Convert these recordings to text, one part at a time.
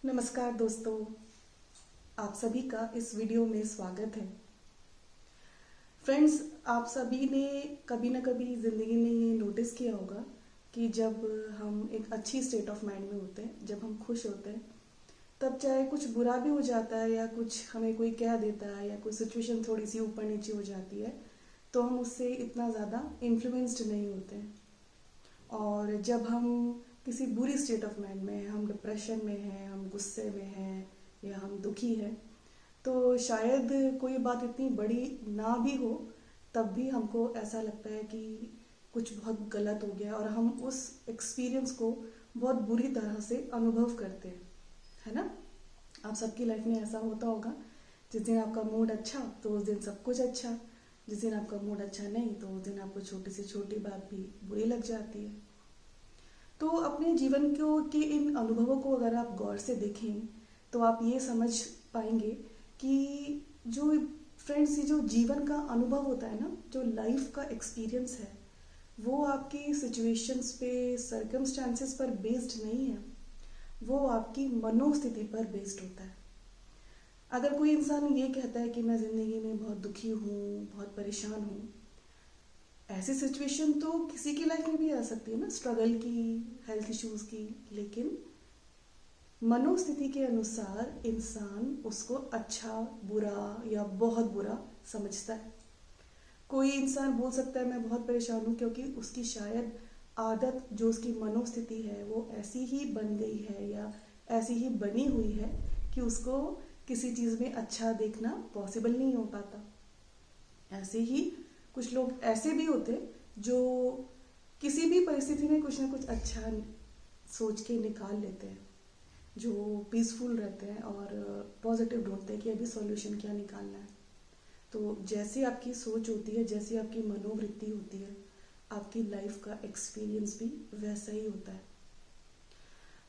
नमस्कार दोस्तों, आप सभी का इस वीडियो में स्वागत है। फ्रेंड्स, आप सभी ने कभी ना कभी ज़िंदगी में ये नोटिस किया होगा कि जब हम एक अच्छी स्टेट ऑफ माइंड में होते हैं, जब हम खुश होते हैं, तब चाहे कुछ बुरा भी हो जाता है या कुछ हमें कोई कह देता है या कोई सिचुएशन थोड़ी सी ऊपर नीचे हो जाती है, तो हम उससे इतना ज़्यादा इन्फ्लुएंस्ड नहीं होते हैं। और जब हम किसी बुरी स्टेट ऑफ माइंड में हैं, हम डिप्रेशन में हैं, हम गुस्से में हैं या हम दुखी हैं, तो शायद कोई बात इतनी बड़ी ना भी हो, तब भी हमको ऐसा लगता है कि कुछ बहुत गलत हो गया और हम उस एक्सपीरियंस को बहुत बुरी तरह से अनुभव करते हैं, है ना। आप सबकी लाइफ में ऐसा होता होगा। जिस दिन आपका मूड अच्छा तो उस दिन सब कुछ अच्छा, जिस दिन आपका मूड अच्छा नहीं तो उस दिन आपको छोटी से छोटी बात भी बुरी लग जाती है। तो अपने जीवन को के इन अनुभवों को अगर आप गौर से देखें तो आप ये समझ पाएंगे कि जो फ्रेंड्स, ये जो जीवन का अनुभव होता है ना, जो लाइफ का एक्सपीरियंस है, वो आपकी सिचुएशंस पे, सर्कमस्टांसेस पर बेस्ड नहीं है, वो आपकी मनोस्थिति पर बेस्ड होता है। अगर कोई इंसान ये कहता है कि मैं ज़िंदगी में बहुत दुखी हूँ, बहुत परेशान हूँ, ऐसी सिचुएशन तो किसी की लाइफ में भी आ सकती है ना, स्ट्रगल की, हेल्थ इश्यूज की। लेकिन मनोस्थिति के अनुसार इंसान उसको अच्छा, बुरा या बहुत बुरा समझता है। कोई इंसान बोल सकता है मैं बहुत परेशान हूँ क्योंकि उसकी शायद आदत, जो उसकी मनोस्थिति है, वो ऐसी ही बन गई है या ऐसी ही बनी हुई है कि उसको किसी चीज़ में अच्छा देखना पॉसिबल नहीं हो पाता। ऐसे ही कुछ लोग ऐसे भी होते जो किसी भी परिस्थिति में कुछ ना कुछ अच्छा सोच के निकाल लेते हैं, जो पीसफुल रहते हैं और पॉजिटिव ढूंढते हैं कि अभी सॉल्यूशन क्या निकालना है। तो जैसी आपकी सोच होती है, जैसी आपकी मनोवृत्ति होती है, आपकी लाइफ का एक्सपीरियंस भी वैसा ही होता है।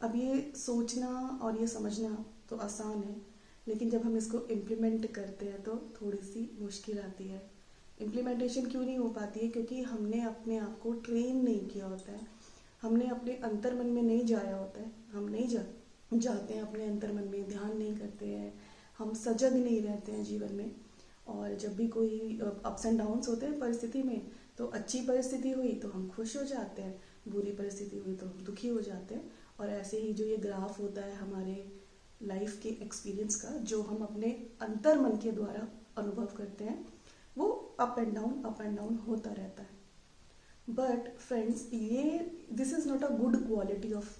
अब ये सोचना और ये समझना तो आसान है, लेकिन जब हम इसको इम्प्लीमेंट करते हैं तो थोड़ी सी मुश्किल आती है। इम्प्लीमेंटेशन क्यों नहीं हो पाती है? क्योंकि हमने अपने आप को ट्रेन नहीं किया होता है, हमने अपने अंतर मन में नहीं जाया होता है, हम नहीं जाते हैं अपने अंतर मन में, ध्यान नहीं करते हैं, हम सजग नहीं रहते हैं जीवन में। और जब भी कोई अप्स एंड डाउन्स होते हैं परिस्थिति में, तो अच्छी परिस्थिति हुई तो हम खुश हो जाते हैं, बुरी परिस्थिति हुई तो हम दुखी हो जाते हैं। और ऐसे ही जो ये ग्राफ होता है हमारे लाइफ के एक्सपीरियंस का, जो हम अपने अंतर मन के द्वारा अनुभव करते हैं, वो अप एंड डाउन होता रहता है। बट फ्रेंड्स, ये this is not a good quality of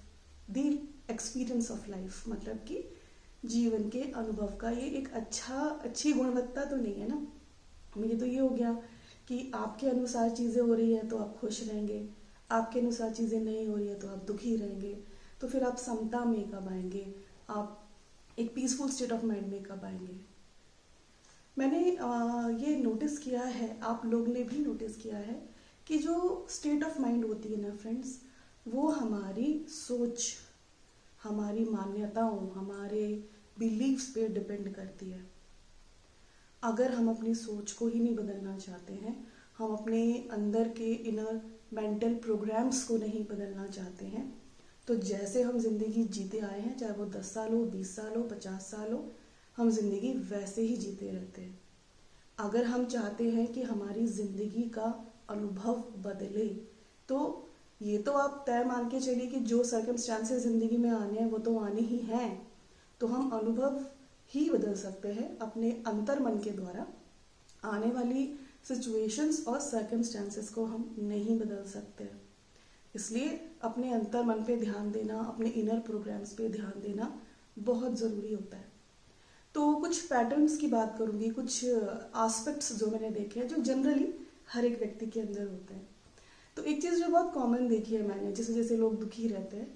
the experience of life. मतलब कि जीवन के अनुभव का ये एक अच्छी गुणवत्ता तो नहीं है ना। मेरी तो ये हो गया कि आपके अनुसार चीज़ें हो रही है तो आप खुश रहेंगे, आपके अनुसार चीज़ें नहीं हो रही है तो आप दुखी रहेंगे। तो फिर आप समता में कब आएंगे, आप एक पीसफुल स्टेट ऑफ माइंड में कब आएंगे? मैंने ये नोटिस किया है, आप लोग ने भी नोटिस किया है कि जो स्टेट ऑफ माइंड होती है ना फ्रेंड्स, वो हमारी सोच, हमारी मान्यताओं, हमारे बिलीव्स पे डिपेंड करती है। अगर हम अपनी सोच को ही नहीं बदलना चाहते हैं, हम अपने अंदर के इनर मेंटल प्रोग्राम्स को नहीं बदलना चाहते हैं, तो जैसे हम जिंदगी जीते आए हैं, चाहे वो 10 साल हो, 20 साल हो, 50 साल हो, हम जिंदगी वैसे ही जीते रहते हैं। अगर हम चाहते हैं कि हमारी जिंदगी का अनुभव बदले, तो ये तो आप तय मान के चलिए कि जो सर्कमस्टांसेस जिंदगी में आने हैं वो तो आने ही हैं। तो हम अनुभव ही बदल सकते हैं अपने अंतर मन के द्वारा। आने वाली सिचुएशंस और सर्कमस्टांसेस को हम नहीं बदल सकते। इसलिए अपने अंतर मन पे ध्यान देना, अपने इनर प्रोग्राम्स पे ध्यान देना बहुत ज़रूरी होता है। तो कुछ पैटर्न्स की बात करूंगी, कुछ एस्पेक्ट्स जो मैंने देखे हैं, जो जनरली हर एक व्यक्ति के अंदर होते हैं। तो एक चीज़ जो बहुत कॉमन देखी है मैंने, जिस वजह से लोग दुखी रहते हैं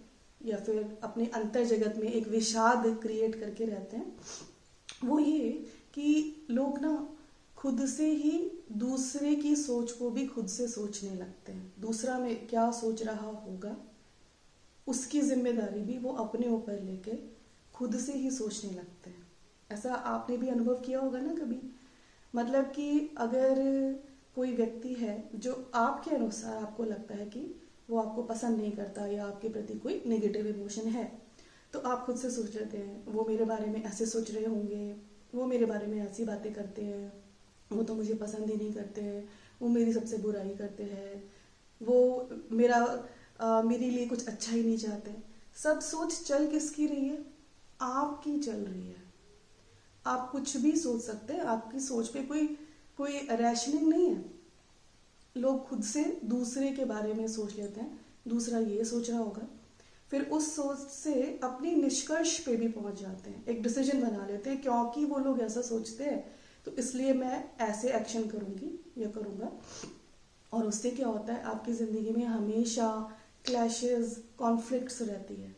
या फिर अपने अंतर जगत में एक विषाद क्रिएट करके रहते हैं, वो ये कि लोग ना खुद से ही दूसरे की सोच को भी खुद से सोचने लगते हैं। दूसरा में क्या सोच रहा होगा उसकी जिम्मेदारी भी वो अपने ऊपर लेके खुद से ही सोचने लगते हैं। ऐसा आपने भी अनुभव किया होगा ना कभी। मतलब कि अगर कोई व्यक्ति है जो आपके अनुसार आपको लगता है कि वो आपको पसंद नहीं करता या आपके प्रति कोई नेगेटिव इमोशन है, तो आप खुद से सोच लेते हैं वो मेरे बारे में ऐसे सोच रहे होंगे, वो मेरे बारे में ऐसी बातें करते हैं, वो तो मुझे पसंद ही नहीं करते हैं, वो मेरी सबसे बुराई करते हैं, वो मेरे लिए कुछ अच्छा ही नहीं चाहते। सब सोच चल किसकी रही है? आपकी चल रही है। आप कुछ भी सोच सकते हैं, आपकी सोच पे कोई कोई रैशनिंग नहीं है। लोग खुद से दूसरे के बारे में सोच लेते हैं, दूसरा ये सोच रहा होगा, फिर उस सोच से अपनी निष्कर्ष पे भी पहुंच जाते हैं, एक डिसीजन बना लेते हैं क्योंकि वो लोग ऐसा सोचते हैं तो इसलिए मैं ऐसे एक्शन करूंगी या करूंगा। और उससे क्या होता है, आपकी ज़िंदगी में हमेशा क्लैशेस, कॉन्फ्लिक्ट्स रहती है।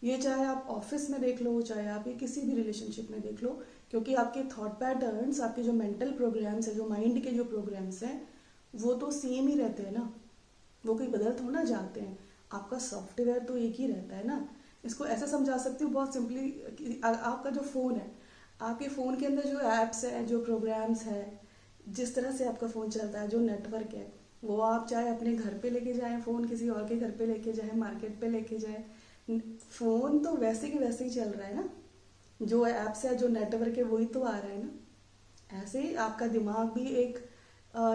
ये चाहे आप ऑफिस में देख लो, चाहे आप ये किसी भी रिलेशनशिप में देख लो, क्योंकि आपके थॉट पैटर्न्स, आपके जो मेंटल प्रोग्राम्स है, जो माइंड के जो प्रोग्राम्स हैं, वो तो सेम ही रहते हैं ना, वो कोई बदल थोड़ा ना जाते हैं। आपका सॉफ्टवेयर तो एक ही रहता है ना। इसको ऐसे समझा सकती हूँ बहुत सिंपली, आपका जो फ़ोन है, आपके फ़ोन के अंदर जो ऐप्स हैं, जो प्रोग्राम्स हैं, जिस तरह से आपका फ़ोन चलता है, जो नेटवर्क है, वो आप चाहे अपने घर पे लेके जाएं, फ़ोन किसी और के घर पे लेके जाएं, मार्केट पे लेके जाएं, फ़ोन तो वैसे के वैसे ही चल रहा है ना। जो ऐप्स है, जो नेटवर्क है, वही तो आ रहा है ना। ऐसे ही आपका दिमाग भी एक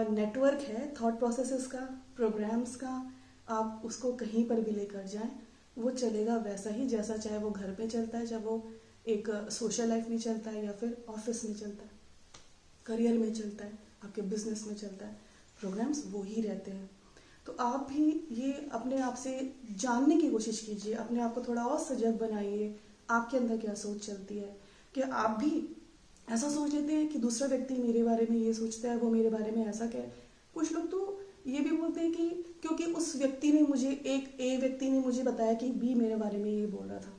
नेटवर्क है थॉट प्रोसेसेस का, प्रोग्राम्स का। आप उसको कहीं पर भी लेकर जाएं, वो चलेगा वैसा ही जैसा चाहे वो घर पे चलता है, चाहे वो एक सोशल लाइफ में चलता है, या फिर ऑफिस में चलता है, करियर में चलता है, आपके बिजनेस में चलता है। प्रोग्राम्स वो ही रहते हैं। तो आप भी ये अपने आप से जानने की कोशिश कीजिए, अपने आप को थोड़ा और सजग बनाइए, आपके अंदर क्या सोच चलती है। कि आप भी ऐसा सोच लेते हैं कि दूसरा व्यक्ति मेरे बारे में ये सोचता है, वो मेरे बारे में ऐसा कहे। कुछ लोग तो ये भी बोलते हैं कि क्योंकि उस व्यक्ति ने मुझे, एक ए व्यक्ति ने मुझे बताया कि बी मेरे बारे में ये बोल रहा था,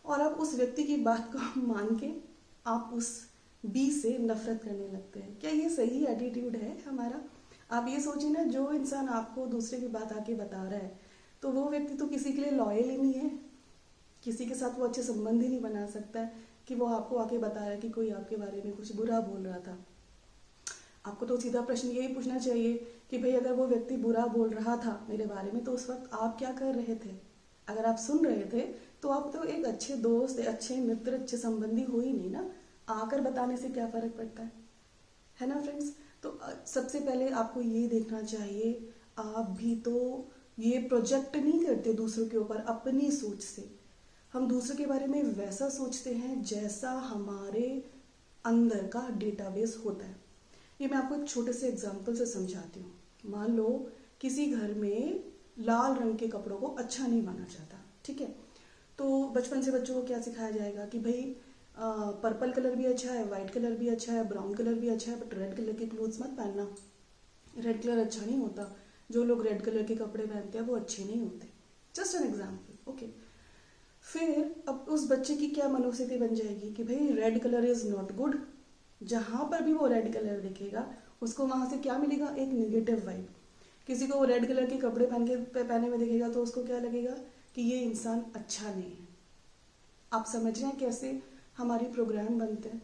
और आप उस व्यक्ति की बात को मान के आप उस बी से नफरत करने लगते हैं। क्या ये सही एटीट्यूड है हमारा? आप ये सोचिए ना, जो इंसान आपको दूसरे की बात आके बता रहा है, तो वो व्यक्ति तो किसी के लिए लॉयल ही नहीं है, किसी के साथ वो अच्छे संबंध ही नहीं बना सकता है कि वो आपको आके बता रहा है कि कोई आपके बारे में कुछ बुरा बोल रहा था। आपको तो सीधा प्रश्न यही पूछना चाहिए कि भाई अगर वो व्यक्ति बुरा बोल रहा था मेरे बारे में, तो उस वक्त आप क्या कर रहे थे? अगर आप सुन रहे थे तो आप तो एक अच्छे दोस्त, अच्छे मित्र, अच्छे संबंधी हो ही नहीं ना। आकर बताने से क्या फर्क पड़ता है ना फ्रेंड्स? तो सबसे पहले आपको ये देखना चाहिए, आप भी तो ये प्रोजेक्ट नहीं करते दूसरों के ऊपर अपनी सोच से। हम दूसरे के बारे में वैसा सोचते हैं जैसा हमारे अंदर का डेटाबेस होता है। ये मैं आपको एक छोटे से एग्जाम्पल से समझाती हूँ। मान लो किसी घर में लाल रंग के कपड़ों को अच्छा नहीं माना जाता, ठीक है? तो बचपन से बच्चों को क्या सिखाया जाएगा कि भाई पर्पल कलर भी अच्छा है, वाइट कलर भी अच्छा है, ब्राउन कलर भी अच्छा है, बट रेड कलर के क्लोथ्स मत पहनना, रेड कलर अच्छा नहीं होता, जो लोग रेड कलर के कपड़े पहनते हैं वो अच्छे नहीं होते। Just an example, okay. फिर अब उस बच्चे की क्या मनोस्थिति बन जाएगी कि भाई red colour is not good. जहां पर भी वो रेड कलर दिखेगा उसको वहां से क्या मिलेगा? एक नेगेटिव वाइब। किसी को वो रेड कलर के कपड़े पहने में दिखेगा तो उसको क्या लगेगा कि ये इंसान अच्छा नहीं है। आप समझ रहे हैं कैसे हमारी प्रोग्राम बनते हैं?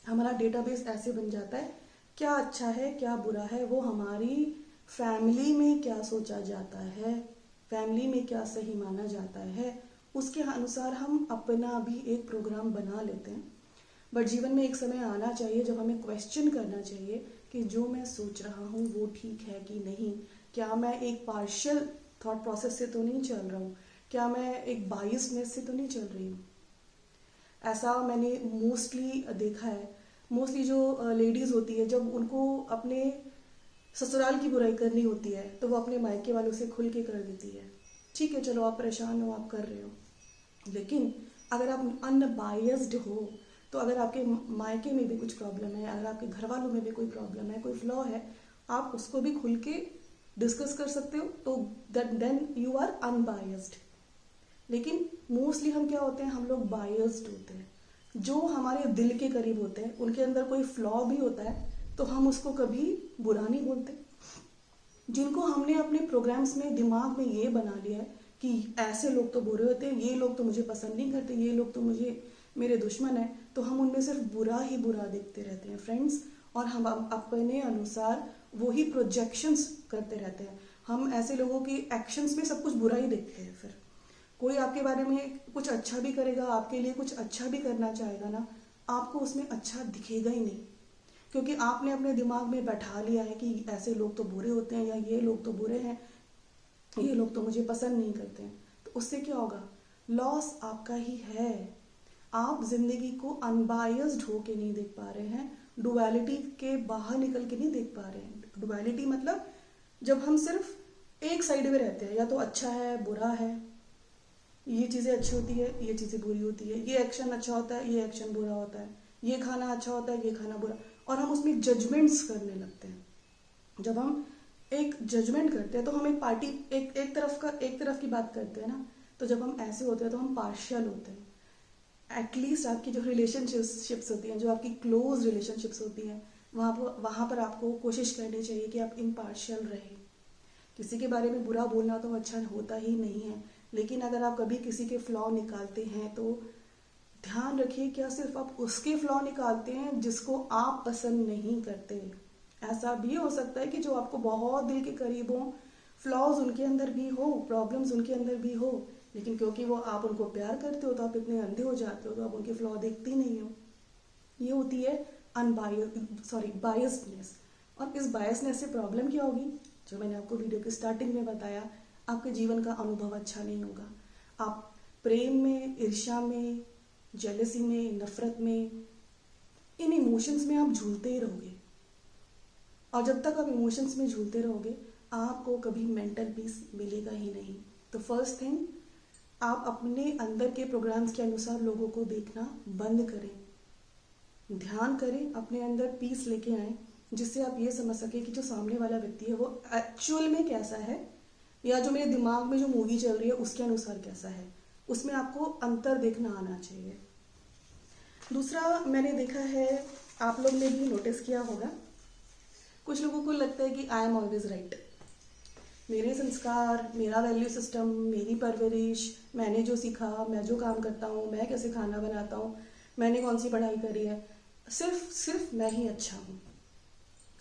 हमारा डेटाबेस ऐसे बन जाता है, क्या अच्छा है क्या बुरा है वो हमारी फैमिली में क्या सोचा जाता है, फैमिली में क्या सही माना जाता है, उसके अनुसार हम अपना भी एक प्रोग्राम बना लेते हैं। बट जीवन में एक समय आना चाहिए जब हमें क्वेश्चन करना चाहिए कि जो मैं सोच रहा हूँ वो ठीक है कि नहीं। क्या मैं एक पार्शियल थॉट प्रोसेस से तो नहीं चल रहा हूँ? क्या मैं एक बायसनेस से तो नहीं चल रही हूँ? ऐसा मैंने मोस्टली देखा है। मोस्टली जो लेडीज़ होती है, जब उनको अपने ससुराल की बुराई करनी होती है तो वो अपने मायके वालों से खुल के कर देती है। ठीक है, चलो आप परेशान हो, आप कर रहे हो, लेकिन अगर आप अनबायस्ड हो तो अगर आपके मायके में भी कुछ प्रॉब्लम है, अगर आपके घर वालों में भी कोई प्रॉब्लम है, कोई फ्लॉ है, आप उसको भी खुल के डिस्कस कर सकते हो, तो देन यू आर अनबायस्ड। लेकिन मोस्टली हम क्या होते हैं, हम लोग बायस्ड होते हैं। जो हमारे दिल के करीब होते हैं उनके अंदर कोई फ्लॉ भी होता है तो हम उसको कभी बुरा नहीं बोलते। जिनको हमने अपने प्रोग्राम्स में, दिमाग में ये बना लिया है कि ऐसे लोग तो बुरे होते हैं, ये लोग तो मुझे पसंद नहीं करते, ये लोग तो मुझे मेरे दुश्मन है, तो हम उनमें सिर्फ बुरा ही बुरा देखते रहते हैं फ्रेंड्स। और हम अपने अनुसार वही प्रोजेक्शंस करते रहते हैं। हम ऐसे लोगों की एक्शंस में सब कुछ बुरा ही देखते हैं फिर। कोई आपके बारे में कुछ अच्छा भी करेगा, आपके लिए कुछ अच्छा भी करना चाहेगा ना, आपको उसमें अच्छा दिखेगा ही नहीं, क्योंकि आपने अपने दिमाग में बैठा लिया है कि ऐसे लोग तो बुरे होते हैं, या ये लोग तो बुरे हैं, ये लोग तो मुझे पसंद नहीं करते हैं। तो उससे क्या होगा, लॉस आपका ही है। आप जिंदगी को अनबायस्ड होके नहीं देख पा रहे हैं, डुअलिटी के बाहर निकल के नहीं देख पा रहे हैं। डुअलिटी मतलब जब हम सिर्फ एक साइड में रहते हैं, या तो अच्छा है बुरा है, ये चीज़ें अच्छी होती है, ये चीज़ें बुरी होती है, ये एक्शन अच्छा होता है, ये एक्शन बुरा होता है, ये खाना अच्छा होता है, ये खाना बुरा, और हम उसमें जजमेंट्स करने लगते हैं। जब हम एक जजमेंट करते हैं तो हम एक तरफ की बात करते हैं ना, तो जब हम ऐसे होते हैं तो हम पार्शियल होते हैं। एटलीस्ट आपकी जो रिलेशनशिप्स होती हैं, जो आपकी क्लोज रिलेशनशिप्स होती हैं, वहाँ पर आपको कोशिश करनी चाहिए कि आप इम्पार्शियल रहें। किसी के बारे में बुरा बोलना तो अच्छा होता ही नहीं है, लेकिन अगर आप कभी किसी के फ्लॉ निकालते हैं तो ध्यान रखिए, क्या सिर्फ आप उसके फ्लॉ निकालते हैं जिसको आप पसंद नहीं करते। ऐसा भी हो सकता है कि जो आपको बहुत दिल के करीब हो, फ्लॉज उनके अंदर भी हो, प्रॉब्लम्स उनके अंदर भी हो, लेकिन क्योंकि वो आप उनको प्यार करते हो तो आप इतने अंधे हो जाते हो, तो आप उनके फ्लॉ देखते ही नहीं हो। ये होती है बायस्डनेस। और इस बायसनेस से प्रॉब्लम क्या होगी, जो मैंने आपको वीडियो के स्टार्टिंग में बताया, आपके जीवन का अनुभव अच्छा नहीं होगा। आप प्रेम में, ईर्ष्या में, जेलसी में, नफरत में, इन इमोशंस में आप झूलते ही रहोगे। और जब तक आप इमोशंस में झूलते रहोगे, आपको कभी मेंटल पीस मिलेगा ही नहीं। तो फर्स्ट थिंग, आप अपने अंदर के प्रोग्राम्स के अनुसार लोगों को देखना बंद करें, ध्यान करें, अपने अंदर पीस लेके आए, जिससे आप ये समझ सके कि जो सामने वाला व्यक्ति है वो एक्चुअल में कैसा है, या जो मेरे दिमाग में जो मूवी चल रही है उसके अनुसार कैसा है। उसमें आपको अंतर देखना आना चाहिए। दूसरा, मैंने देखा है, आप लोग ने भी नोटिस किया होगा, कुछ लोगों को लगता है कि आई एम ऑलवेज राइट। मेरे संस्कार, मेरा वैल्यू सिस्टम, मेरी परवरिश, मैंने जो सीखा, मैं जो काम करता हूँ, मैं कैसे खाना बनाता हूँ, मैंने कौन सी पढ़ाई करी है, सिर्फ मैं ही अच्छा हूँ,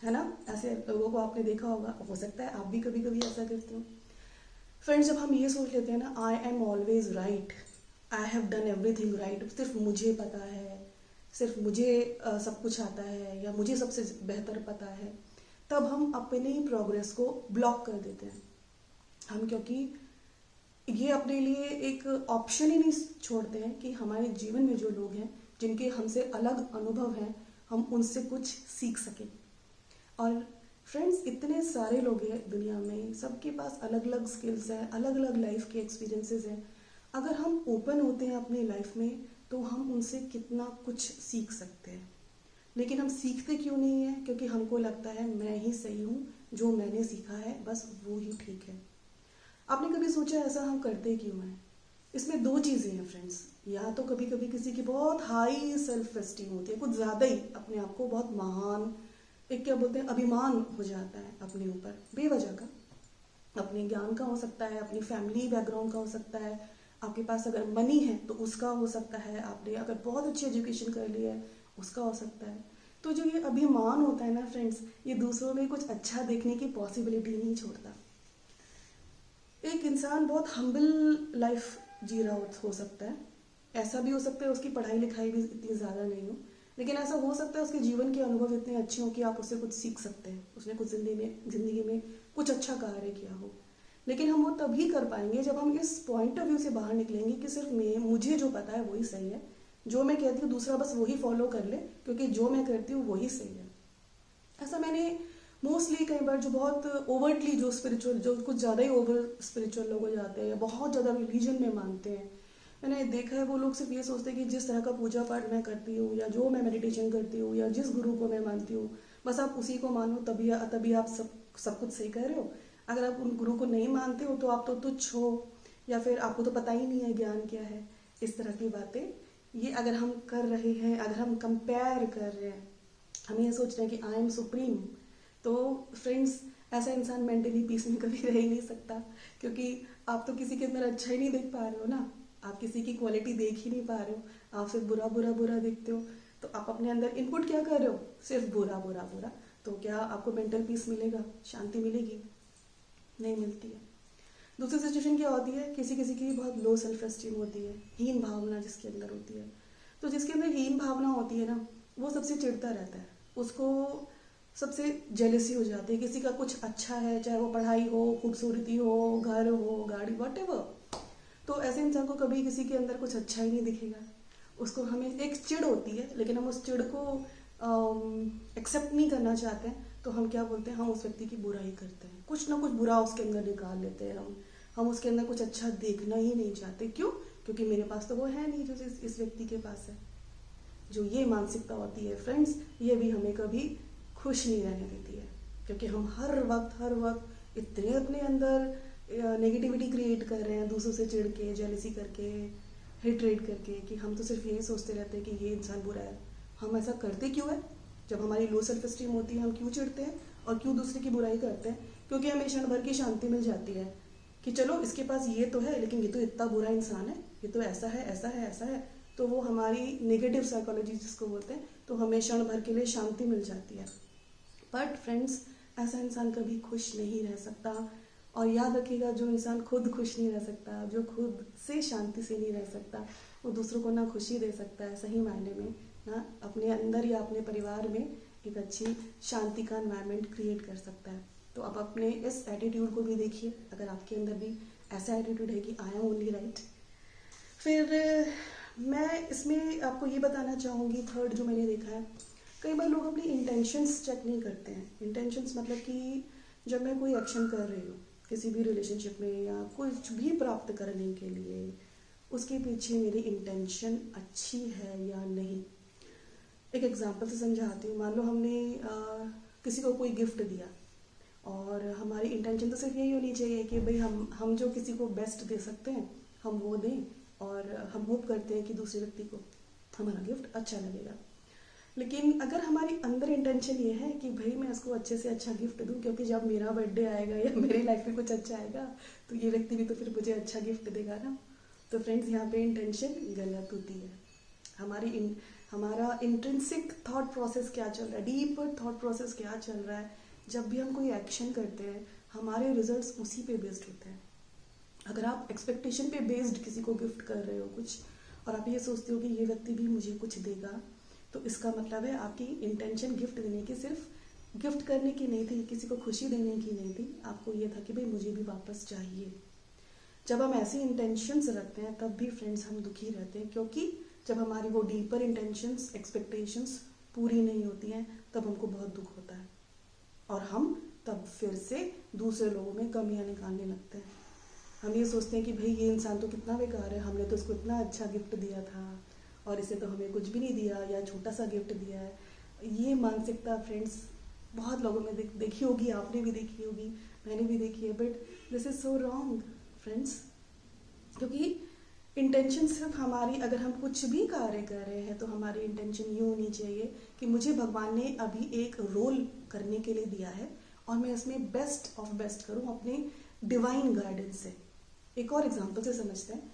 है ना। ऐसे लोगों को आपने देखा होगा, हो सकता है आप भी कभी कभी ऐसा करते हो। फ्रेंड्स, जब हम ये सोच लेते हैं ना, I am always right, I have done everything right, सिर्फ मुझे पता है, सिर्फ मुझे सब कुछ आता है, या मुझे सबसे बेहतर पता है, तब हम अपनी प्रोग्रेस को ब्लॉक कर देते हैं। हम क्योंकि ये अपने लिए एक ऑप्शन ही नहीं छोड़ते हैं कि हमारे जीवन में जो लोग हैं, जिनके हमसे अलग अनुभव हैं, हम उनसे कुछ सीख सकें। और फ्रेंड्स, इतने सारे लोग हैं दुनिया में, सबके पास अलग अलग स्किल्स हैं, अलग अलग लाइफ के एक्सपीरियंसेस हैं। अगर हम ओपन होते हैं अपनी लाइफ में, तो हम उनसे कितना कुछ सीख सकते हैं। लेकिन हम सीखते क्यों नहीं हैं, क्योंकि हमको लगता है मैं ही सही हूँ, जो मैंने सीखा है बस वो ही ठीक है। आपने कभी सोचा ऐसा हम करते क्यों हैं? इसमें दो चीज़ें हैं फ्रेंड्स। या तो कभी कभी किसी की बहुत हाई सेल्फ एस्टीम होती है, कुछ ज़्यादा ही अपने आप को बहुत महान, एक क्या बोलते हैं, अभिमान हो जाता है अपने ऊपर बेवजह का। अपने ज्ञान का हो सकता है, अपनी फैमिली बैकग्राउंड का हो सकता है, आपके पास अगर मनी है तो उसका हो सकता है, आपने अगर बहुत अच्छी एजुकेशन कर ली है उसका हो सकता है। तो जो ये अभिमान होता है ना फ्रेंड्स, ये दूसरों में कुछ अच्छा देखने की पॉसिबिलिटी नहीं छोड़ता। एक इंसान बहुत हम्बल लाइफ जी रहा हो सकता है, ऐसा भी हो सकता है उसकी पढ़ाई लिखाई भी इतनी ज़्यादा नहीं हो, लेकिन ऐसा हो सकता है उसके जीवन के अनुभव इतने अच्छे हों कि आप उससे कुछ सीख सकते हैं, उसने कुछ जिंदगी में कुछ अच्छा कार्य किया हो। लेकिन हम वो तभी कर पाएंगे जब हम इस पॉइंट ऑफ व्यू से बाहर निकलेंगे कि सिर्फ मुझे जो पता है वही सही है, जो मैं कहती हूँ दूसरा बस वही फॉलो कर ले, क्योंकि जो मैं करती हूँ वही सही है। ऐसा मैंने मोस्टली कई बार, जो बहुत ओवरटली, जो स्पिरिचुअल, जो कुछ ज़्यादा ही ओवर स्पिरिचुअल लोग हो जाते हैं या बहुत ज़्यादा रिलीजन में मानते हैं, मैंने देखा है वो लोग सिर्फ ये सोचते हैं कि जिस तरह का पूजा पाठ मैं करती हूँ, या जो मैं मेडिटेशन करती हूँ, या जिस गुरु को मैं मानती हूँ, बस आप उसी को मानो, तभी आप सब कुछ सही कर रहे हो। अगर आप उन गुरु को नहीं मानते हो तो आप तो तुच्छ हो, या फिर आपको तो पता ही नहीं है ज्ञान क्या है। इस तरह की बातें ये अगर हम कर रहे हैं, अगर हम कंपेयर कर रहे हैं, हम ये सोच रहे हैं कि आई एम सुप्रीम, तो फ्रेंड्स ऐसा इंसान मेंटली पीस में कभी रह ही नहीं सकता, क्योंकि आप तो किसी के अंदर अच्छा ही नहीं देख पा रहे हो ना, आप किसी की क्वालिटी देख ही नहीं पा रहे हो, आप सिर्फ बुरा बुरा बुरा देखते हो। तो आप अपने अंदर इनपुट क्या कर रहे हो, सिर्फ बुरा बुरा बुरा। तो क्या आपको मेंटल पीस मिलेगा, शांति मिलेगी? नहीं मिलती है। दूसरी सिचुएशन क्या होती है, किसी किसी की बहुत लो सेल्फ एस्टीम होती है, हीन भावना जिसके अंदर होती है। तो जिसके अंदर हीन भावना होती है ना, वो सबसे चिढ़ता रहता है, उसको सबसे जेलसी हो जाती है। किसी का कुछ अच्छा है, चाहे वो पढ़ाई हो, खूबसूरती हो, घर हो, गाड़ी, वॉटेवर, तो ऐसे इंसान को कभी किसी के अंदर कुछ अच्छा ही नहीं दिखेगा। उसको हमें एक चिढ़ होती है, लेकिन हम उस चिढ़ को एक्सेप्ट नहीं करना चाहते हैं, तो हम क्या बोलते हैं, हम उस व्यक्ति की बुराई करते हैं, कुछ ना कुछ बुरा उसके अंदर निकाल लेते हैं। हम उसके अंदर कुछ अच्छा देखना ही नहीं चाहते। क्यों? क्योंकि मेरे पास तो वो है नहीं जो इस व्यक्ति के पास है। जो ये मानसिकता होती है फ्रेंड्स, ये भी हमें कभी खुश नहीं रहने देती है, क्योंकि हम हर वक्त इतने अपने अंदर नेगेटिविटी क्रिएट कर रहे हैं, दूसरों से चिढ़ के, जेलसी करके, हेट्रेट करके, कि हम तो सिर्फ यही सोचते रहते हैं कि ये इंसान बुरा है। हम ऐसा करते क्यों है? जब हमारी लो सेल्फ एस्टीम होती है, हम क्यों चिढ़ते हैं और क्यों दूसरे की बुराई करते हैं? क्योंकि हमें क्षण भर की शांति मिल जाती है कि चलो इसके पास ये तो है, लेकिन ये तो इतना बुरा इंसान है, ये तो ऐसा है, ऐसा है, ऐसा है। तो वो हमारी नेगेटिव साइकोलॉजी जिसको बोलते हैं, तो हमें क्षण भर के लिए शांति मिल जाती है। बट फ्रेंड्स, ऐसा इंसान कभी खुश नहीं रह सकता। और याद रखिएगा, जो इंसान खुद खुश नहीं रह सकता, जो खुद से शांति से नहीं रह सकता, वो दूसरों को ना खुशी दे सकता है सही मायने में, ना अपने अंदर या अपने परिवार में एक अच्छी शांति का एनवायरनमेंट क्रिएट कर सकता है। तो आप अपने इस एटीट्यूड को भी देखिए, अगर आपके अंदर भी ऐसा एटीट्यूड है कि आई एम ओनली राइट। फिर मैं इसमें आपको ये बताना चाहूँगी, थर्ड जो मैंने देखा है, कई बार लोग अपनी इंटेंशंस चेक नहीं करते हैं। इंटेंशंस मतलब कि जब मैं कोई एक्शन कर रही हूँ किसी भी रिलेशनशिप में या कुछ भी प्राप्त करने के लिए, उसके पीछे मेरी इंटेंशन अच्छी है या नहीं। एक एग्जांपल से समझाती हूँ। मान लो हमने किसी को कोई गिफ्ट दिया, और हमारी इंटेंशन तो सिर्फ यही होनी चाहिए कि भाई हम जो किसी को बेस्ट दे सकते हैं हम वो दें, और हम होप करते हैं कि दूसरे व्यक्ति को हमारा गिफ्ट अच्छा लगेगा। लेकिन अगर हमारी अंदर इंटेंशन ये है कि भाई मैं इसको अच्छे से अच्छा गिफ्ट दूं, क्योंकि जब मेरा बर्थडे आएगा या मेरी लाइफ में कुछ अच्छा आएगा तो ये व्यक्ति भी तो फिर मुझे अच्छा गिफ्ट देगा ना। तो फ्रेंड्स, यहाँ पे इंटेंशन गलत होती है। हमारा इंट्रिंसिक थॉट प्रोसेस क्या चल रहा है, डीपर थॉट प्रोसेस क्या चल रहा है, जब भी हम कोई एक्शन करते हैं हमारे रिजल्ट्स उसी पे बेस्ड होते हैं। अगर आप एक्सपेक्टेशन पे बेस्ड किसी को गिफ्ट कर रहे हो कुछ, और आप ये सोचते हो कि ये व्यक्ति भी मुझे कुछ देगा, तो इसका मतलब है आपकी इंटेंशन गिफ्ट देने की सिर्फ गिफ्ट करने की नहीं थी, किसी को खुशी देने की नहीं थी, आपको ये था कि भाई मुझे भी वापस चाहिए। जब हम ऐसी इंटेंशंस रखते हैं तब भी फ्रेंड्स हम दुखी रहते हैं, क्योंकि जब हमारी वो डीपर इंटेंशंस, एक्सपेक्टेशंस पूरी नहीं होती हैं तब हमको बहुत दुख होता है, और हम तब फिर से दूसरे लोगों में कमियां निकालने लगते हैं। हम ये सोचते हैं कि भाई ये इंसान तो कितना बेकार है, हमने तो इसको इतना अच्छा गिफ्ट दिया था और इसे तो हमें कुछ भी नहीं दिया, या छोटा सा गिफ्ट दिया है। ये मानसिकता फ्रेंड्स बहुत लोगों में देखी होगी, आपने भी देखी होगी, मैंने भी देखी है। But this is so wrong friends, क्योंकि इंटेंशन सिर्फ हमारी, अगर हम कुछ भी कार्य कर रहे हैं तो हमारी इंटेंशन ये होनी चाहिए कि मुझे भगवान ने अभी एक रोल करने के लिए दिया है और मैं इसमें बेस्ट ऑफ बेस्ट करूं अपने डिवाइन गाइडेंस से। एक और एग्जांपल से समझते हैं।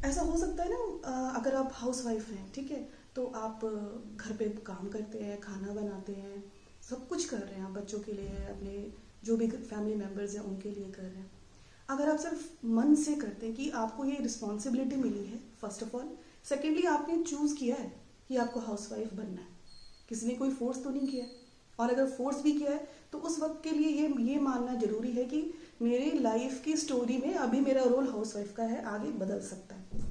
ऐसा हो सकता है ना, अगर आप हाउस वाइफ हैं, ठीक है, तो आप घर पे काम करते हैं, खाना बनाते हैं, सब कुछ कर रहे हैं, आप बच्चों के लिए, अपने जो भी फैमिली मेम्बर्स हैं उनके लिए कर रहे हैं। अगर आप सिर्फ मन से करते हैं कि आपको ये रिस्पॉन्सिबिलिटी मिली है, फर्स्ट ऑफ ऑल, सेकेंडली आपने चूज़ किया है कि आपको हाउस वाइफ बनना है, किसी ने कोई फोर्स तो नहीं किया है, और अगर फोर्स भी किया है तो उस वक्त के लिए ये मानना जरूरी है कि मेरी लाइफ की स्टोरी में अभी मेरा रोल हाउस वाइफ का है, आगे बदल सकता है।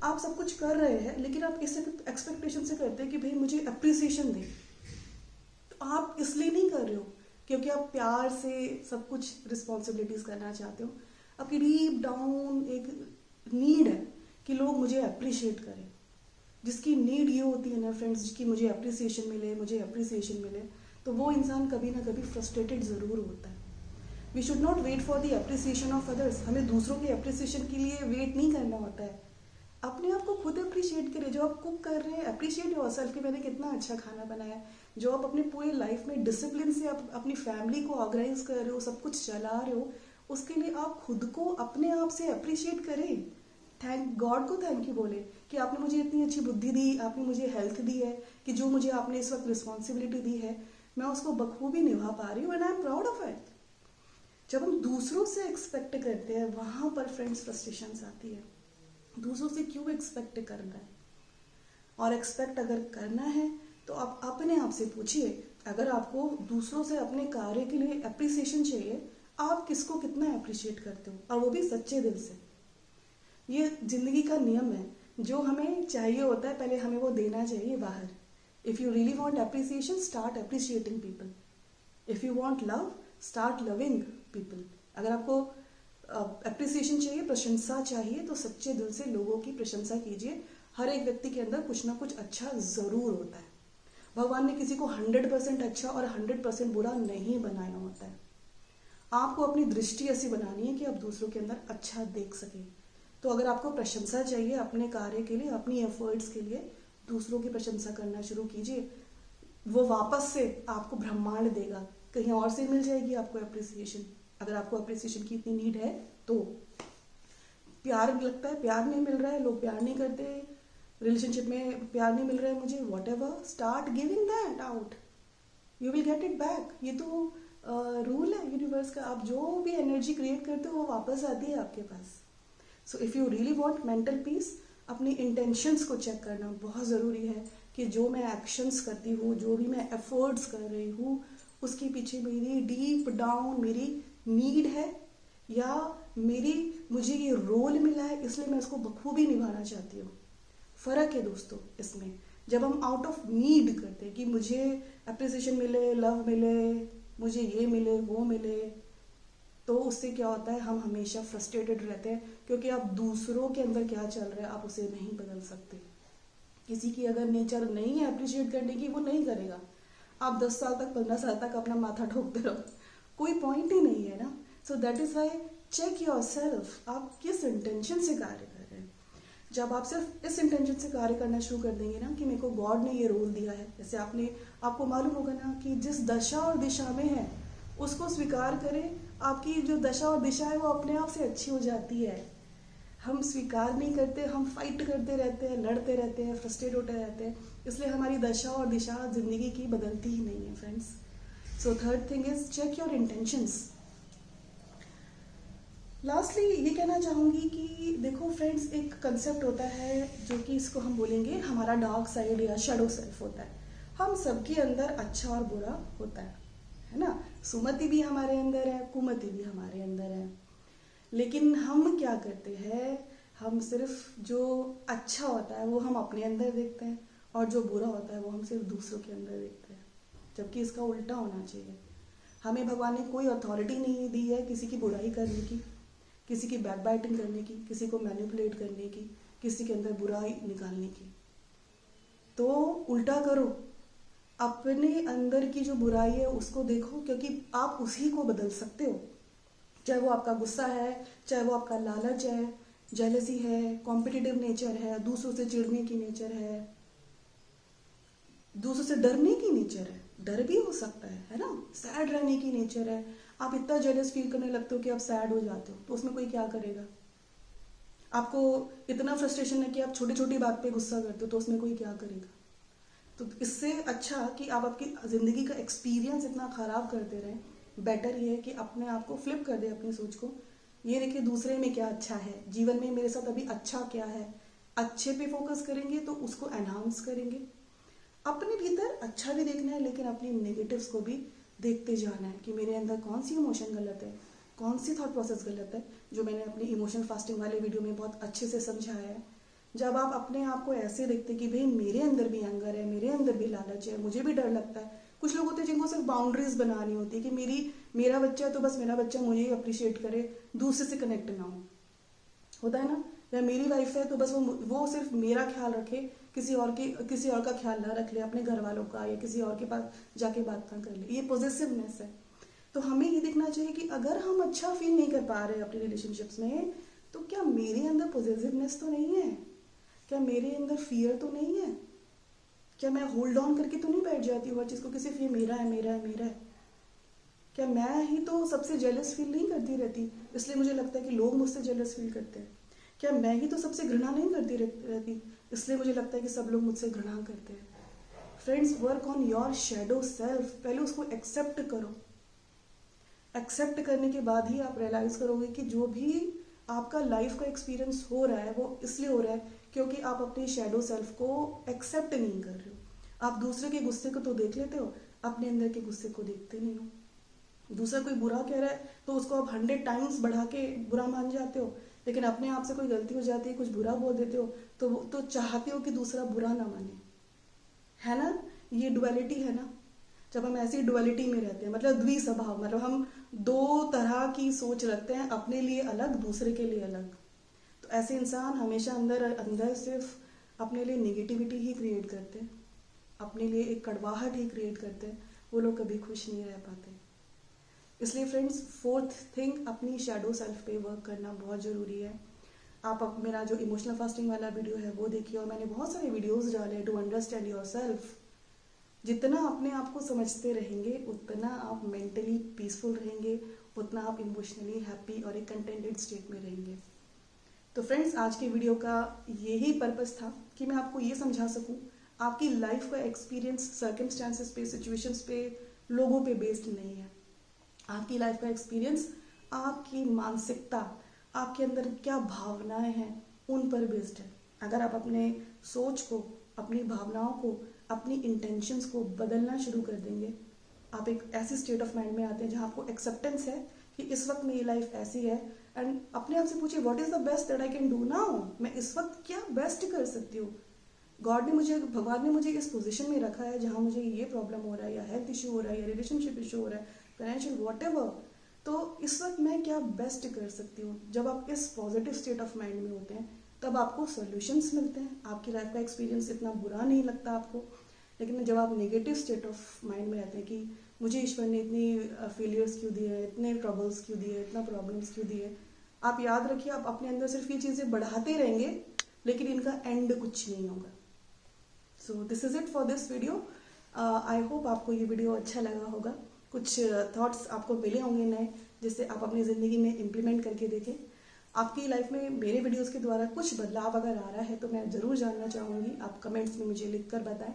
आप सब कुछ कर रहे हैं, लेकिन आप इस एक्सपेक्टेशन से करते हैं कि भाई मुझे अप्रिसिएशन दे, तो आप इसलिए नहीं कर रहे हो क्योंकि आप प्यार से सब कुछ रिस्पॉन्सिबिलिटीज करना चाहते हो। आपकी डीप डाउन एक नीड है कि लोग मुझे अप्रिशिएट करें। जिसकी नीड ये होती है ना फ्रेंड्स, जिसकी मुझे अप्रिसिएशन मिले, मुझे अप्रिसिएशन मिले, तो वो इंसान कभी ना कभी फ्रस्ट्रेटेड ज़रूर होता है। We should not wait for the appreciation of others. हमें दूसरों के अप्रिसिएशन के लिए वेट नहीं करना होता है। अपने आप को खुद अप्रिशिएट करें। जो आप कुक कर रहे हैं, अप्रिशिएट योरसेल्फ कि मैंने कितना अच्छा खाना बनाया है। जो आप अपने पूरे लाइफ में डिसिप्लिन से आप अपनी फैमिली को ऑर्गेनाइज कर रहे हो, सब कुछ चला रहे हो, उसके लिए आप खुद को अपने आप से अप्रिशिएट करें। थैंक गॉड को थैंक यू बोले कि आपने मुझे इतनी अच्छी बुद्धि दी, आपने मुझे हेल्थ दी है, कि जो मुझे आपने इस वक्त रिस्पॉन्सिबिलिटी दी है मैं उसको बखूबी निभा पा रही हूँ, and I am proud of it. जब हम दूसरों से एक्सपेक्ट करते हैं वहां पर फ्रेंड्स फ्रस्ट्रेशन आती है। दूसरों से क्यों एक्सपेक्ट करना है? और एक्सपेक्ट अगर करना है तो आप अपने आप से पूछिए, अगर आपको दूसरों से अपने कार्य के लिए अप्रिसिएशन चाहिए, आप किसको कितना अप्रिशिएट करते हो, और वो भी सच्चे दिल से। ये जिंदगी का नियम है, जो हमें चाहिए होता है पहले हमें वो देना चाहिए बाहर। If you really want appreciation, start appreciating people. If you want love, start loving people. अगर आपको अप्रिसिएशन चाहिए, प्रशंसा चाहिए, तो सच्चे दिल से लोगों की प्रशंसा कीजिए। हर एक व्यक्ति के अंदर कुछ ना कुछ अच्छा जरूर होता है। भगवान ने किसी को 100% अच्छा और 100% बुरा नहीं बनाया होता है। आपको अपनी दृष्टि ऐसी बनानी है कि आप दूसरों के अंदर अच्छा देख सकें। तो अगर आपको प्रशंसा चाहिए अपने कार्य के लिए, अपनी एफर्ट्स के लिए, दूसरों की प्रशंसा करना शुरू कीजिए। वो वापस से आपको ब्रह्मांड देगा, कहीं और से मिल जाएगी आपको अप्रिसिएशन। अगर आपको अप्रिसिएशन की इतनी नीड है तो प्यार लगता है, प्यार नहीं मिल रहा है, लोग प्यार नहीं करते, रिलेशनशिप में प्यार नहीं मिल रहा है मुझे, what ever, start giving that out, you will get it back. ये तो रूल है यूनिवर्स का। आप जो भी एनर्जी क्रिएट करते हो वो वापस आती है आपके पास। So if you really want mental peace, अपनी इंटेंशंस को चेक करना बहुत ज़रूरी है कि जो मैं एक्शंस करती हूँ, जो भी मैं एफर्ट्स कर रही हूँ, उसके पीछे मेरी डीप डाउन मेरी नीड है, या मुझे ये रोल मिला है इसलिए मैं उसको बखूबी निभाना चाहती हूँ। फ़र्क है दोस्तों इसमें। जब हम आउट ऑफ नीड करते हैं कि मुझे अप्रिसिएशन मिले, लव मिले, मुझे ये मिले, वो मिले, तो उससे क्या होता है, हम हमेशा फ्रस्ट्रेटेड रहते हैं, क्योंकि आप दूसरों के अंदर क्या चल रहा है आप उसे नहीं बदल सकते। किसी की अगर नेचर नहीं है अप्रिशिएट करने की, वो नहीं करेगा। आप 10 साल तक, 15 साल तक अपना माथा ठोकते रहो, कोई पॉइंट ही नहीं है ना। So that is why check yourself, आप किस इंटेंशन से कार्य कर रहे हैं। जब आप सिर्फ इस इंटेंशन से कार्य करना शुरू कर देंगे ना कि मेरे को गॉड ने ये रोल दिया है, जैसे आपको मालूम होगा ना कि जिस दशा और दिशा में है उसको स्वीकार करें, आपकी जो दशा और दिशा है वो अपने आप से अच्छी हो जाती है। हम स्वीकार नहीं करते, हम फाइट करते रहते हैं, लड़ते रहते हैं, फ्रस्ट्रेट होते रहते हैं, इसलिए हमारी दशा और दिशा जिंदगी की बदलती ही नहीं है friends. So third thing is check your intentions. Lastly ये कहना चाहूँगी कि देखो फ्रेंड्स, एक कंसेप्ट होता है जो कि इसको हम बोलेंगे हमारा डार्क साइड या शैडो सेल्फ होता है। हम सबके अंदर अच्छा और बुरा होता है ना। सुमति भी हमारे अंदर है, कुमति भी हमारे अंदर है, लेकिन हम क्या करते हैं, हम सिर्फ जो अच्छा होता है वो हम अपने अंदर देखते हैं, और जो बुरा होता है वो हम सिर्फ दूसरों के अंदर देखते हैं, जबकि इसका उल्टा होना चाहिए। हमें भगवान ने कोई अथॉरिटी नहीं दी है किसी की बुराई करने की, किसी की बैक बाइटिंग करने की, किसी को मैनिपुलेट करने की, किसी के अंदर बुराई निकालने की। तो उल्टा करो, अपने अंदर की जो बुराई है उसको देखो, क्योंकि आप उसी को बदल सकते हो। चाहे वो आपका गुस्सा है, चाहे वो आपका लालच है, जेलसी है, कॉम्पिटिटिव नेचर है, दूसरों से चिढ़ने की नेचर है, दूसरों से डरने की नेचर है, डर भी हो सकता है ना, सैड रहने की नेचर है। आप इतना जेलस फील करने लगते हो कि आप सैड हो जाते हो, तो उसमें कोई क्या करेगा। आपको इतना फ्रस्ट्रेशन है कि आप छोटी छोटी बात पे गुस्सा करते हो, तो उसमें कोई क्या करेगा। तो इससे अच्छा कि आप आपकी ज़िंदगी का एक्सपीरियंस इतना ख़राब करते रहें, बेटर ये है कि अपने आप को फ्लिप कर दे, अपनी सोच को। ये देखिए दूसरे में क्या अच्छा है, जीवन में मेरे साथ अभी अच्छा क्या है, अच्छे पे फोकस करेंगे तो उसको एनहांस करेंगे। अपने भीतर अच्छा भी देखना है, लेकिन अपनी नेगेटिव्स को भी देखते जाना है कि मेरे अंदर कौन सी इमोशन गलत है, कौन सी थॉट प्रोसेस गलत है, जो मैंने अपनी इमोशन फास्टिंग वाले वीडियो में बहुत अच्छे से समझाया है। जब आप अपने आप को ऐसे देखते कि भाई मेरे अंदर भी एंगर है, मेरे अंदर भी लालच है, मुझे भी डर लगता है। कुछ लोग होते हैं जिनको सिर्फ बाउंड्रीज बनानी होती है कि मेरा बच्चा है तो बस मेरा बच्चा मुझे अप्रिशिएट करे, दूसरे से कनेक्ट ना हो, होता है ना। या मेरी वाइफ है तो बस वो सिर्फ मेरा ख्याल रखे, किसी और का ख्याल ना रख ले, अपने घर वालों का या किसी और के पास जाके बात ना कर ले। ये पॉजिटिवनेस है। तो हमें ये देखना चाहिए कि अगर हम अच्छा फील नहीं कर पा रहे हैं अपनी रिलेशनशिप्स में, तो क्या मेरे अंदर पॉजिटिवनेस तो नहीं है, क्या मेरे अंदर फियर तो नहीं है, क्या मैं होल्ड ऑन करके तो नहीं बैठ जाती हूँ हर चीज़ को, कि सिर्फ ये मेरा है मेरा है मेरा है। क्या मैं ही तो सबसे जेलस फील नहीं करती रहती, इसलिए मुझे लगता है कि लोग मुझसे जेलस फील करते हैं। क्या मैं ही तो सबसे घृणा नहीं करती रहती, इसलिए मुझे लगता है कि सब लोग मुझसे घृणा करते हैं। Friends, work on your shadow self. पहले उसको एक्सेप्ट करो, एक्सेप्ट करने के बाद ही आप रियलाइज करोगे कि जो भी आपका लाइफ का एक्सपीरियंस हो रहा है वो इसलिए हो रहा है क्योंकि आप अपने शैडो सेल्फ को एक्सेप्ट नहीं कर रहे हो। आप दूसरे के गुस्से को तो देख लेते हो, अपने अंदर के गुस्से को देखते नहीं हो। दूसरा कोई बुरा कह रहा है तो उसको आप 100 टाइम्स बढ़ा के बुरा मान जाते हो, लेकिन अपने आप से कोई गलती हो जाती है, कुछ बुरा बोल देते हो तो चाहते हो कि दूसरा बुरा ना माने, है ना। ये डुअलिटी है ना। जब हम ऐसी डुअलिटी में रहते हैं, मतलब द्विस्वभाव, मतलब हम दो तरह की सोच रखते हैं, अपने लिए अलग, दूसरे के लिए अलग, तो ऐसे इंसान हमेशा अंदर अंदर सिर्फ अपने लिए निगेटिविटी ही क्रिएट करते हैं, अपने लिए एक कड़वाहट ही क्रिएट करते हैं। वो लोग कभी खुश नहीं रह पाते। इसलिए फ्रेंड्स, फोर्थ थिंग, अपनी शैडो सेल्फ पे वर्क करना बहुत ज़रूरी है। आप मेरा जो इमोशनल फास्टिंग वाला वीडियो है वो देखिए, और मैंने बहुत सारे वीडियोस डाले टू अंडरस्टैंड योर सेल्फ। जितना अपने आप को समझते रहेंगे उतना आप मेंटली पीसफुल रहेंगे, उतना आप इमोशनली हैप्पी और एक कंटेंटेड स्टेट में रहेंगे। तो फ्रेंड्स, आज के वीडियो का यही पर्पस था कि मैं आपको ये समझा सकूं, आपकी लाइफ का एक्सपीरियंस सर्कमस्टांसेस पे, सिचुएशंस पे, लोगों पे बेस्ड नहीं है। आपकी लाइफ का एक्सपीरियंस आपकी मानसिकता, आपके अंदर क्या भावनाएं हैं, उन पर बेस्ड है। अगर आप अपने सोच को, अपनी भावनाओं को, अपनी इंटेंशंस को बदलना शुरू कर देंगे, आप एक ऐसी स्टेट ऑफ माइंड में आते हैं जहां आपको एक्सेप्टेंस है कि इस वक्त मेरी लाइफ ऐसी है, एंड अपने आप से पूछिए what is the best that I can do now. मैं इस वक्त क्या बेस्ट कर सकती हूँ। भगवान ने मुझे इस पोजीशन में रखा है जहां मुझे ये प्रॉब्लम हो रहा है, या हेल्थ इशू हो रहा है, या रिलेशनशिप इशू हो रहा है, फाइनेंशियल व्हाटएवर, तो इस वक्त मैं क्या बेस्ट कर सकती हूँ। जब आप इस पॉजिटिव स्टेट ऑफ माइंड में होते हैं तब आपको सॉल्यूशंस मिलते हैं, आपकी लाइफ का एक्सपीरियंस इतना बुरा नहीं लगता आपको। लेकिन जब आप नेगेटिव स्टेट ऑफ माइंड में रहते हैं कि मुझे ईश्वर ने इतनी फेलियर्स क्यों दिए हैं, इतने ट्रबल्स क्यों दिए, इतना प्रॉब्लम्स क्यों दिए, आप याद रखिए आप अपने अंदर सिर्फ ये चीज़ें बढ़ाते रहेंगे, लेकिन इनका एंड कुछ नहीं होगा। So this is it for this video. I hope आपको ये वीडियो अच्छा लगा होगा, कुछ थॉट्स आपको मिले होंगे नए, जिससे आप अपनी ज़िंदगी में इम्प्लीमेंट करके देखें। आपकी लाइफ में मेरे वीडियोस के द्वारा कुछ बदलाव अगर आ रहा है तो मैं ज़रूर जानना चाहूँगी, आप कमेंट्स में मुझे लिख कर बताएं।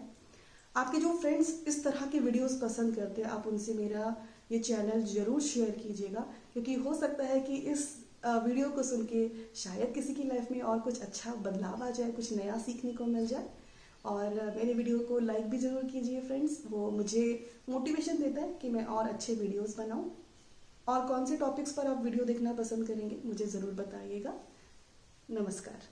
आपके जो फ्रेंड्स इस तरह के वीडियोस पसंद करते हैं, आप उनसे मेरा ये चैनल ज़रूर शेयर कीजिएगा, क्योंकि हो सकता है कि इस वीडियो को सुन के शायद किसी की लाइफ में और कुछ अच्छा बदलाव आ जाए, कुछ नया सीखने को मिल जाए। और मेरे वीडियो को लाइक भी ज़रूर कीजिए फ्रेंड्स, वो मुझे मोटिवेशन देता है कि मैं और अच्छे वीडियोस बनाऊं। और कौन से टॉपिक्स पर आप वीडियो देखना पसंद करेंगे मुझे ज़रूर बताइएगा। नमस्कार।